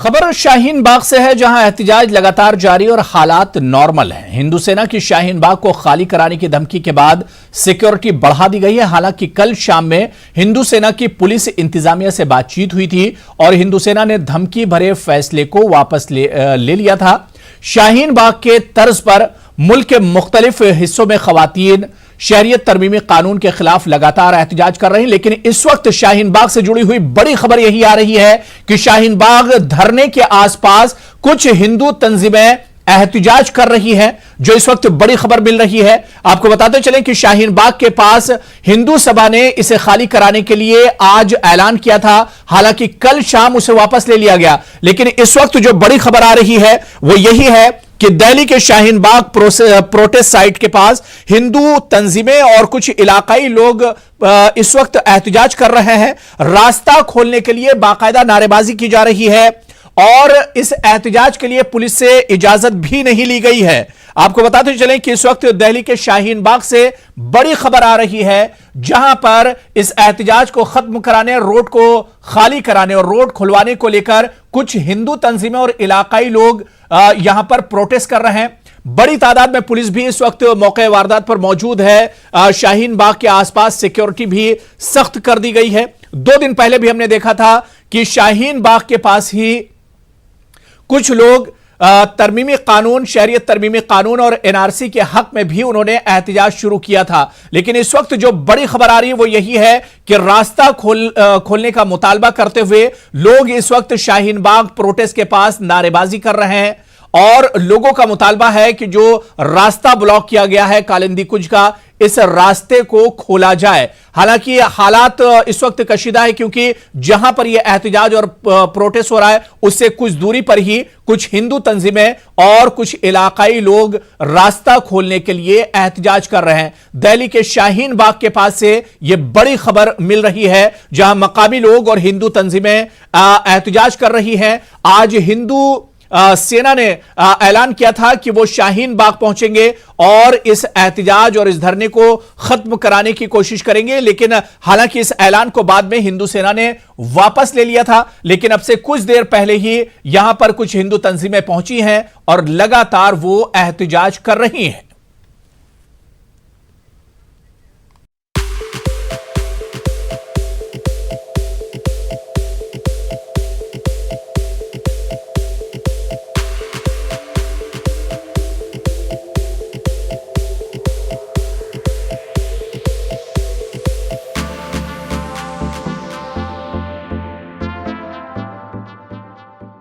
खबर शाहीन बाग से है, जहां एहतिजाज लगातार जारी और हालात नॉर्मल हैं। हिंदू सेना की शाहीन बाग को खाली कराने की धमकी के बाद सिक्योरिटी बढ़ा दी गई है। हालांकि कल शाम में हिंदू सेना की पुलिस इंतजामिया से बातचीत हुई थी और हिंदू सेना ने धमकी भरे फैसले को वापस ले लिया था। शाहीन बाग के तर्ज पर मुल्क के मुख्तलिफ हिस्सों में खवातीन शहरियत तरमीमी कानून के खिलाफ लगातार एहतजाज कर रहे हैं, लेकिन इस वक्त शाहीन बाग से जुड़ी हुई बड़ी खबर यही आ रही है कि शाहीन बाग धरने के आसपास कुछ हिंदू तंजीमें एहतजाज कर रही हैं, जो इस वक्त बड़ी खबर मिल रही है। आपको बताते चलें कि शाहीन बाग के पास हिंदू सभा ने इसे खाली कराने के लिए आज ऐलान किया था। हालांकि कल शाम उसे वापस ले लिया गया, लेकिन इस वक्त जो बड़ी खबर आ रही है वो यही है कि दिल्ली के शाहीन बाग प्रोटेस्ट साइट के पास हिंदू तंजीमें और कुछ इलाकाई लोग इस वक्त एहतजाज कर रहे हैं। रास्ता खोलने के लिए बाकायदा नारेबाजी की जा रही है और इस एहतजाज के लिए पुलिस से इजाजत भी नहीं ली गई है। आपको बताते चलें कि इस वक्त दिल्ली के शाहीन बाग से बड़ी खबर आ रही है, जहां पर इस एहतजाज को खत्म कराने, रोड को खाली कराने और रोड खुलवाने को लेकर कुछ हिंदू तंजीमें और इलाकाई लोग यहां पर प्रोटेस्ट कर रहे हैं। बड़ी तादाद में पुलिस भी इस वक्त मौके वारदात पर मौजूद है। शाहीन बाग के आसपास सिक्योरिटी भी सख्त कर दी गई है। 2 दिन पहले भी हमने देखा था कि शाहीन बाग के पास ही कुछ लोग तरमीमी कानून, शहरियत तरमीमी कानून और एनआरसी के हक में भी उन्होंने एहतजाज शुरू किया था। लेकिन इस वक्त जो बड़ी खबर आ रही है वो यही है कि रास्ता खोलने का मुतालबा करते हुए लोग इस वक्त शाहीन बाग प्रोटेस्ट के पास नारेबाजी कर रहे हैं और लोगों का मुतालबा है कि जो रास्ता ब्लॉक किया गया है कालिंदी कुंज का, इस रास्ते को खोला जाए। हालांकि हालात इस वक्त कशीदा है, क्योंकि जहां पर यह एहतजाज और प्रोटेस्ट हो रहा है उससे कुछ दूरी पर ही कुछ हिंदू तंजीमें और कुछ इलाकाई लोग रास्ता खोलने के लिए एहतजाज कर रहे हैं। दिल्ली के शाहीन बाग के पास से यह बड़ी खबर मिल रही है, जहां मकामी लोग और हिंदू तंजीमें एहतजाज कर रही हैं। आज हिंदू सेना ने ऐलान किया था कि वो शाहीन बाग पहुंचेंगे और इस एहतजाज और इस धरने को खत्म कराने की कोशिश करेंगे। लेकिन हालांकि इस ऐलान को बाद में हिंदू सेना ने वापस ले लिया था, लेकिन अब से कुछ देर पहले ही यहां पर कुछ हिंदू तंजीमें पहुंची हैं और लगातार वो एहतजाज कर रही हैं।